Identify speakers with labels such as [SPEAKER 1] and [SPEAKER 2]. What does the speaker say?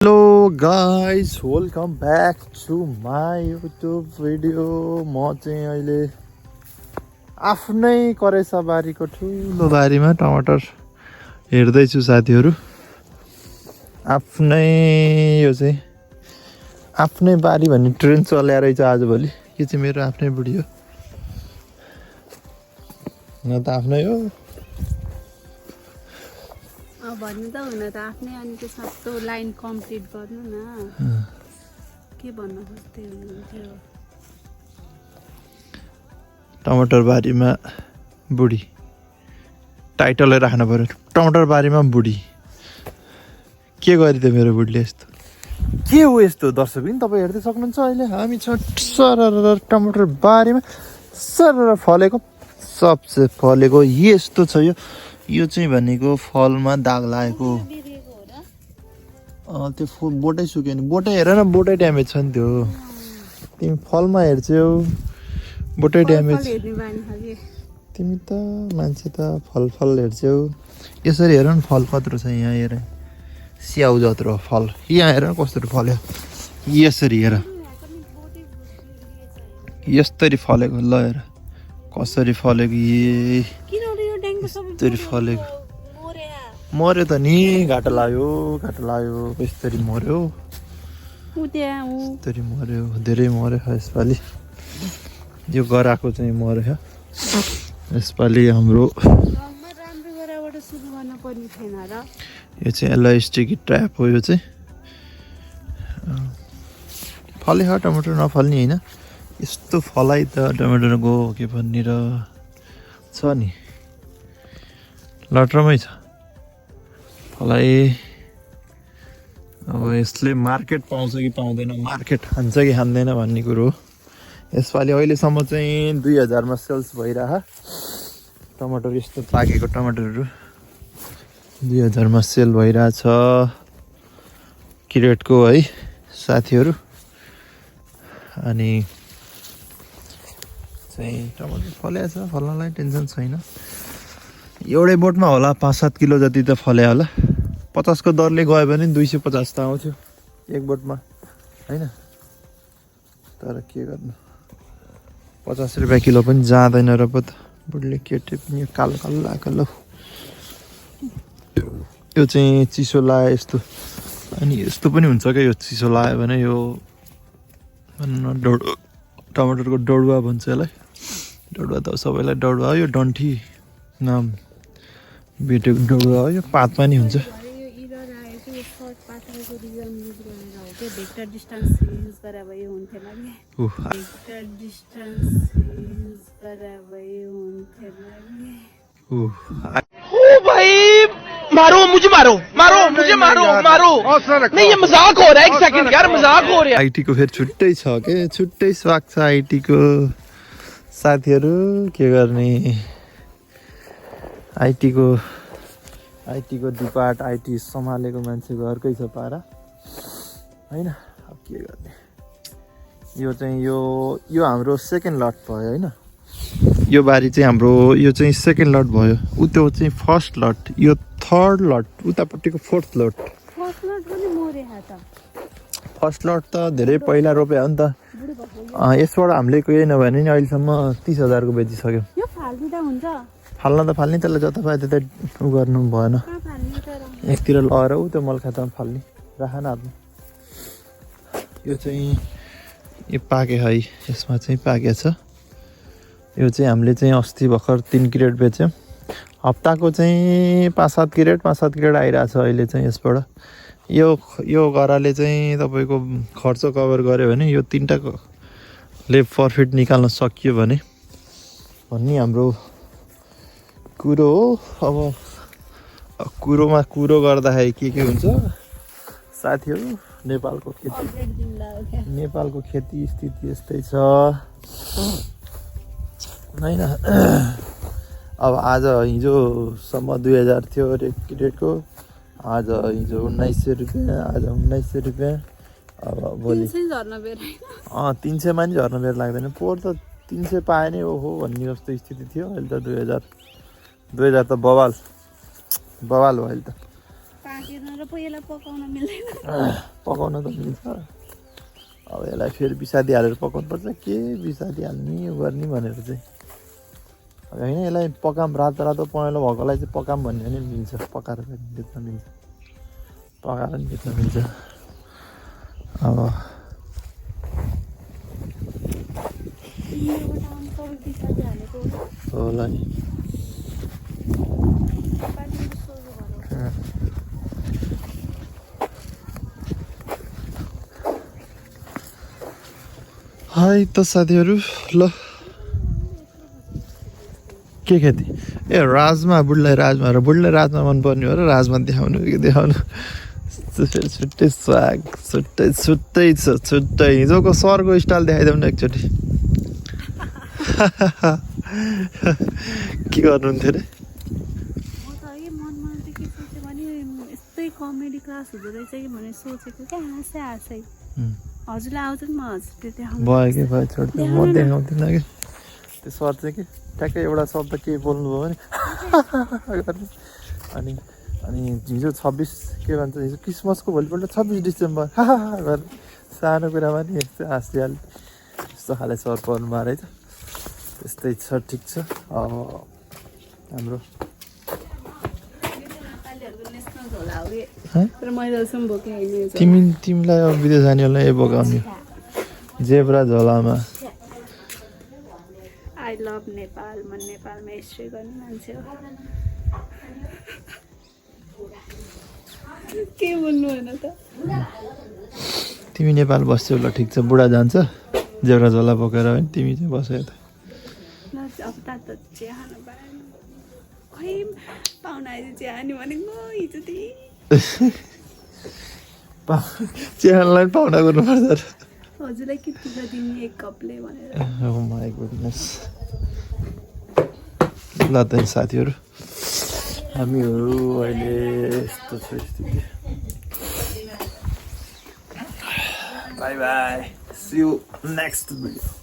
[SPEAKER 1] Hello guys, welcome back to my YouTube video. म चाहिँ अहिले आफ्नै करेसा बारीको ठुलो बारीमा टमाटर हेर्दैछु साथीहरू। आफ्नै यो चाहिँ आफ्नै बारी भन्ने ट्रेन्ड चल्या रहेछ आजभोलि। यो चाहिँ मेरो आफ्नै बुढी हो, न त आफ्नै हो
[SPEAKER 2] भन्नु त हुन त आफ्नै। अनि त्यो सस्तो लाइन कम्प्लिट गर्नु न, के भन्न खोज्दै हुनुहुन्थ्यो?
[SPEAKER 1] टमाटर बारीमा बुढी टाइटलै राख्नु पर्यो, टमाटर बारीमा बुढी। के गरी त मेरो बुढीले यस्तो, के हो यस्तो? दर्शक पनि तपाईँ हेर्दै सक्नुहुन्छ। अहिले हामी छौँ सरर टमाटर बारीमा, सरर फलेको, सबसे फलेको यस्तो छ। यो चाहिँ भनेको फलमा दाग लागेको, त्यो बोटै सुक्यो नि। बोटै हेर न, बोटै ड्यामेज छ नि त्यो। तिमी फलमा हेर्छौ बोटै ड्यामेज, तिमी त मान्छे त फल हेर्छौ। यसरी हेर न, फल कत्रो छ यहाँ हेर, स्याउ जत्रो फल। यहाँ हेर न कस्तो फल्यो, यसरी हेर, यस्तरी फलेको। ल हेर कसरी फलेको, यसरी फलेको। मर्यो त नि, घाटा लाग्यो यसरी मर्यो, यसरी मर्यो, धेरै मर्यो यसपालि। यो गराको चाहिँ मर्यो यसपालि हाम्रो। यो चाहिँ यसलाई स्टिकी ट्र्याप हो। यो चाहिँ फले टमाटर नफल्ने होइन, यस्तो फलाइ त टमाटरको के भन्ने र छ नि, लटरमै छ फलाइ। अब यसले मार्केट पाउँछ कि पाउँदैन, मार्केट खान्छ कि खाँदैन भन्ने कुरो हो। यसपालि अहिलेसम्म चाहिँ 2000मा सेल्स भइरह टमाटर, यस्तो पाकेको टमाटरहरू 2000मा सेल भइरहेछ क्रेटको है साथीहरू। अनि चाहिँ टमाटर फलेको छ, फल्नलाई टेन्सन छैन। एउटै बोटमा होला 5-7 किलो जति त फले होला। 50 को दरले गयो भने 250 त आउँथ्यो एक बोटमा होइन। तर के गर्नु, 50 रुपियाँ किलो पनि जाँदैन र पो त। बुढीले के टिप्ने, कालो कालो लाग्यो ल। यो चाहिँ चिसो लाग्यो यस्तो, अनि यस्तो पनि हुन्छ क्या। यो चिसो लाग्यो भने यो टमाटरको डडुवा भन्छ यसलाई। डडुवा त सबैलाई डडुवा हो, यो डन्ठी नाम बेटेको डडुवा हो। यो पातमा नि हुन्छ।
[SPEAKER 3] नहीं ये मजाक हो रहा है, एक सेकंड यार, मजाक हो रहा है।
[SPEAKER 1] आईटी को फेरि छुट्टै छ के, छुट्टै स्वाग छ आईटी को साथीहरू। के गर्ने, आईटी को डिपार्ट, आईटी सम्हालेको मान्छेको अर्कै छ पारा होइन। अब के गर्ने, यो चाहिँ यो हाम्रो सेकेन्ड लट भयो होइन। यो बारी चाहिँ हाम्रो, यो चाहिँ सेकेन्ड लट भयो। उ त्यो चाहिँ फर्स्ट लट, यो थर्ड लट, उतापट्टिको फोर्थ लट। फर्स्ट लट त धेरै पहिला रोप्यो हो नि त। यसबाट हामीले केही नभए नि अहिलेसम्म 30,000 को बेचिसक्यो। फाल्न त फाल्ने, त्यसलाई जता पाए त्यतै उ गर्नु भएन। एकतिर लगाएर ऊ त्यो मलखातामा फाल्ने, राख न हातमा। यो चाहिँ यो पाके है, यसमा चाहिँ पाकेको छ। यो चाहिँ हामीले चाहिँ अस्ति भर्खर 3 क्रेट बेच्यौँ। हप्ताको चाहिँ 5-7 क्रेट आइरहेछ अहिले चाहिँ यसबाट। यो गराले चाहिँ तपाईँको खर्च कभर गर्यो भने, यो 3टाले प्रफिट निकाल्न सकियो भने भन्ने हाम्रो कुरो हो। अब कुरोमा कुरो गर्दाखेरि के हुन्छ साथीहरू, नेपालको खेती स्थिति यस्तै छ होइन। अब आज हिजोसम्म 2000 थियो एक क्रेटको, आज हिजो 1900 रुपियाँ, आज 1900 रुपियाँ। अब भोलि 300मा नि झर्न बेर लाग्दैन। पोहोर त 300 पाए नै ओहो भन्ने जस्तो स्थिति थियो। अहिले त 2000 त बवाल भयो अहिले त।
[SPEAKER 2] पाकेन र पो यसलाई पकाउन मिल्दैन
[SPEAKER 1] पकाउन त मिल्छ अब यसलाई फेरि बिसादी हालेर पकाउनु पर्छ के बिसादी हाल्ने यो गर्ने भनेर चाहिँ अब होइन यसलाई पकाम रातो रातो पहेँलो भएकोलाई चाहिँ पकाम भन्ने पनि मिल्छ पकाएर पनि बेच्न मिल्छ पकाएर पनि बेच्न मिल्छ अब होला नि हाई त साथीहरू ल के खेती ए राजमा बुढलाई राजमा र बुढलाई राजमा मनपर्ने हो र राजमा देखाउनु कि देखाउनु छुट्टै स्वाग छुट्टै छ छुट्टै हिजोको सरको स्टाइल देखाइदेऊ न एकचोटि के गर्नुहुन्थ्यो अरे
[SPEAKER 2] म त है मनमा चाहिँ के सोचेँ भने यस्तै कमेडी क्लास हुँदो रहेछ कि भनेर सोचेको क्या हाँसै हजुरलाई आउँछ नि म हजुर त्यो देखाउनु
[SPEAKER 1] भयो कि भयो छोड्दै म देखाउँदिनँ कि त्यो सर चाहिँ कि ट्याक्कै एउटा शब्द के बोल्नुभयो भने अनि अनि हिजो 26 के भन्छ हिजो क्रिसमसको भोलिपल्ट 26 डिसेम्बर गरेर सानो कुरामा नि यस्तो हाँसिहाल्ने यस्तो खाले सर पर्नुभएको रहेछ त्यस्तै छ ठिक छ हाम्रो तिमीलाई अब विदेश जानेहरूलाई ए बोकाउने जेब्रा झोलामा
[SPEAKER 2] आई लभ नेपाल म नेपालमा हिस्ट्री गर्ने मान्छे हो के भन्नु होइन त
[SPEAKER 1] तिमी नेपाल बस्छौ ल ठिक छ बुढा जान्छ जेब्रा झोला बोकेर होइन तिमी चाहिँ बस यता
[SPEAKER 2] अब त चिया खानु पाएन खै पाहुना आइज चिया खाने भनेको हिजो
[SPEAKER 1] चियालाई पाहुना गर्नुपर्छ
[SPEAKER 2] हजुरलाई के दुध दिने एक कपले भनेर
[SPEAKER 1] माई गुडनेस ल त साथीहरू हामीहरू अहिले यस्तो छ स्थिति bye bye see you next video